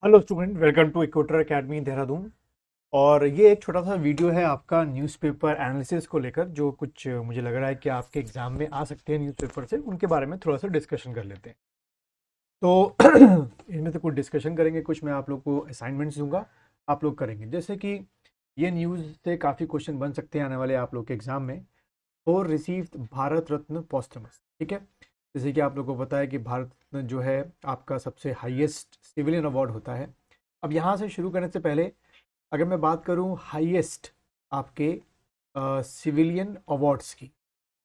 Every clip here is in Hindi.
Hello student, welcome to Equator Academy Dehradun. और ये एक छोटा सा वीडियो है आपका न्यूज़पेपर एनालिसिस को लेकर, जो कुछ मुझे लग रहा है कि आपके एग्जाम में आ सकते हैं न्यूज़पेपर से, उनके बारे में थोड़ा सा डिस्कशन कर लेते हैं। तो इनमें से कुछ डिस्कशन करेंगे, कुछ मैं आप लोग को असाइनमेंट्स दूंगा, आप लोग करेंगे। जैसे कि ये न्यूज़ से काफ़ी क्वेश्चन बन सकते हैं आने वाले आप लोग के एग्जाम में। और रिसीव्ड भारत रत्न पोस्टमस, ठीक है। जैसे कि आप लोगों को पता है कि भारत रत्न जो है आपका सबसे हाईएस्ट सिविलियन अवार्ड होता है। अब यहाँ से शुरू करने से पहले अगर मैं बात करूँ हाईएस्ट आपके सिविलियन अवार्ड्स की,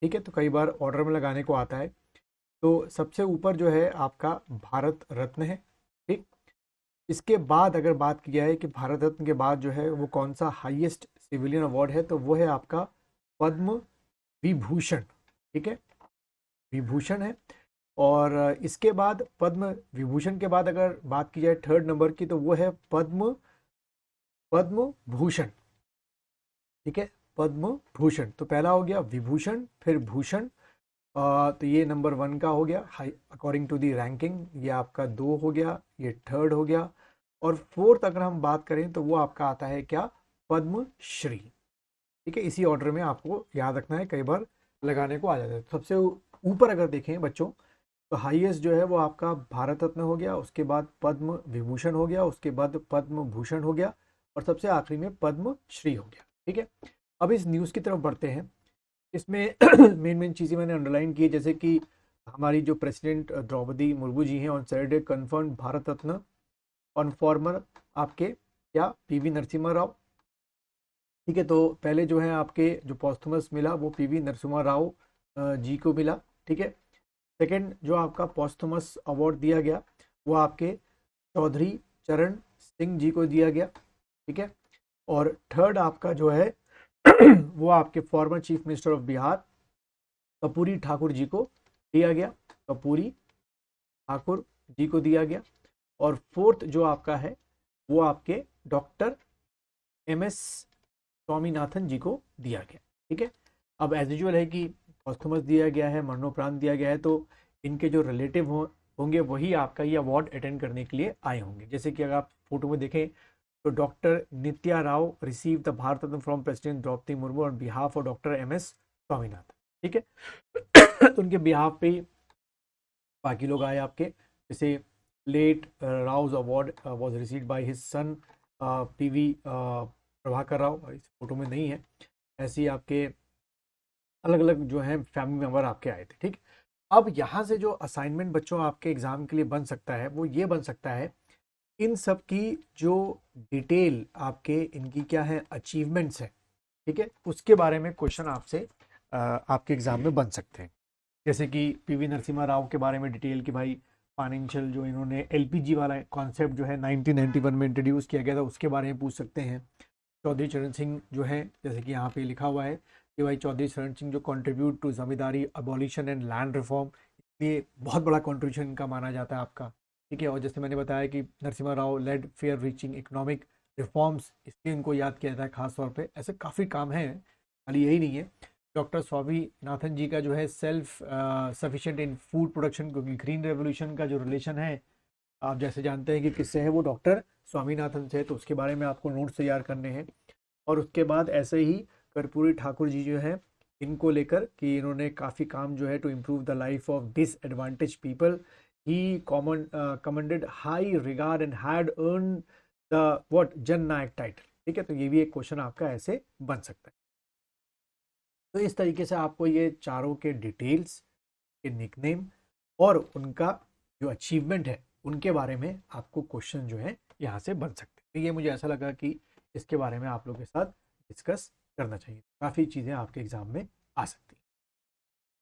ठीक है, तो कई बार ऑर्डर में लगाने को आता है। तो सबसे ऊपर जो है आपका भारत रत्न है, ठीक। इसके बाद अगर बात किया है कि भारत रत्न के बाद जो है वो कौन सा हाईएस्ट सिविलियन अवार्ड है, तो वो है आपका पद्म विभूषण, ठीक है, विभूषण है। और इसके बाद पद्म विभूषण के बाद अगर बात की जाए थर्ड नंबर की, तो वो है पद्म पद्म भूषण, ठीक है, पद्म भूषण। तो पहला हो गया विभूषण, फिर भूषण। तो ये नंबर वन का हो गया high according to the ranking. ये आपका दो हो गया, ये थर्ड हो गया। और फोर्थ अगर हम बात करें तो वो आपका आता है क्या, पद्मश्री, ठीक है। इसी ऑर्डर में आपको याद रखना है, कई बार लगाने को आ जाता है। तो सबसे ऊपर अगर देखें बच्चों, तो हाईएस्ट जो है वो आपका भारत रत्न हो गया, उसके बाद पद्म विभूषण हो गया, उसके बाद पद्म भूषण हो गया, और सबसे आखिरी में पद्म श्री हो गया, ठीक है। अब इस न्यूज़ की तरफ बढ़ते हैं। इसमें मेन मेन चीज़ें मैंने अंडरलाइन की है, जैसे कि हमारी जो प्रेसिडेंट द्रौपदी मुर्मू जी हैं on Saturday confirm Bharat Ratna on farmer आपके क्या, पीवी नरसिम्हा राव, ठीक है। तो पहले जो है आपके जो पॉस्थुमस मिला वो पीवी नरसिम्हा राव जी को मिला, ठीक है। सेकंड जो आपका पॉस्थुमस अवार्ड दिया गया वो आपके चौधरी चरण सिंह जी को दिया गया, ठीक है। और थर्ड आपका जो है वो आपके former chief minister of Bihar Karpoori Thakur ji को दिया गया, कर्पूरी ठाकुर जी को दिया गया। और फोर्थ जो आपका है वो आपके डॉक्टर एम एस स्वामीनाथन जी को दिया गया, ठीक है। अब एज यूजुअल है कि पॉस्थुमस दिया गया है, मरणोपरांत दिया गया है, तो इनके जो रिलेटिव होंगे वही आपका ये अवार्ड अटेंड करने के लिए आए होंगे। जैसे कि अगर आप फोटो में देखें तो doctor Nitya Rao receive the Bharat Ratna from president Droupadi Murmu on behalf of doctor M S Swaminathan, ठीक है। तो उनके बिहाफ पे ही बाकी लोग आए आपके, जैसे late Rao's award was received by his son PV Prabhakar Rao, इस फोटो में नहीं है। ऐसे ही आपके अलग अलग जो है फैमिली मेंबर आपके आए थे, ठीक। अब यहाँ से जो असाइनमेंट बच्चों आपके एग्जाम के लिए बन सकता है वो ये बन सकता है, इन सब की जो डिटेल आपके इनकी क्या है अचीवमेंट्स है, ठीक है, उसके बारे में क्वेश्चन आपसे आपके एग्जाम में बन सकते हैं। जैसे कि पीवी नरसिम्हा राव के बारे में डिटेल कि भाई फाइनेंशियल जो इन्होंने एलपीजी वाला कॉन्सेप्ट जो है 1991 में इंट्रोड्यूस किया गया था, उसके बारे में पूछ सकते हैं। चौधरी चरण सिंह जो है, जैसे कि यहाँ पे लिखा हुआ है कि भाई चौधरी चरण सिंह जो contribute to zamindari abolition and land reform, ये बहुत बड़ा कंट्रीब्यूशन इनका माना जाता है आपका, ठीक है। और जैसे मैंने बताया कि Narasimha Rao led far reaching economic reforms, इसलिए इनको याद किया जाता है खास तौर पे। ऐसे काफ़ी काम हैं, खाली यही नहीं है। डॉक्टर स्वामीनाथन जी का जो है सेल्फ सफिशिएंट इन फूड प्रोडक्शन, क्योंकि ग्रीन रेवोल्यूशन का जो रिलेशन है आप जैसे जानते हैं कि किससे है, वो डॉक्टर स्वामीनाथन से है, तो उसके बारे में आपको नोट्स तैयार करने हैं। और उसके बाद ऐसे ही कर्पूरी ठाकुर जी जो है, इनको लेकर कि इन्होंने काफ़ी काम जो है to improve the life of disadvantaged people, he common commanded high regard and had earn the what Jan Nayak title, ठीक है। तो ये भी एक क्वेश्चन आपका ऐसे बन सकता है। तो इस तरीके से आपको ये चारों के डिटेल्स के निकनेम और उनका जो अचीवमेंट है उनके बारे में आपको क्वेश्चन जो है यहाँ से बन सकते हैं। तो ये मुझे ऐसा लगा कि इसके बारे में आप लोगों के साथ डिस्कस करना चाहिए, काफ़ी चीज़ें आपके एग्जाम में आ सकती हैं।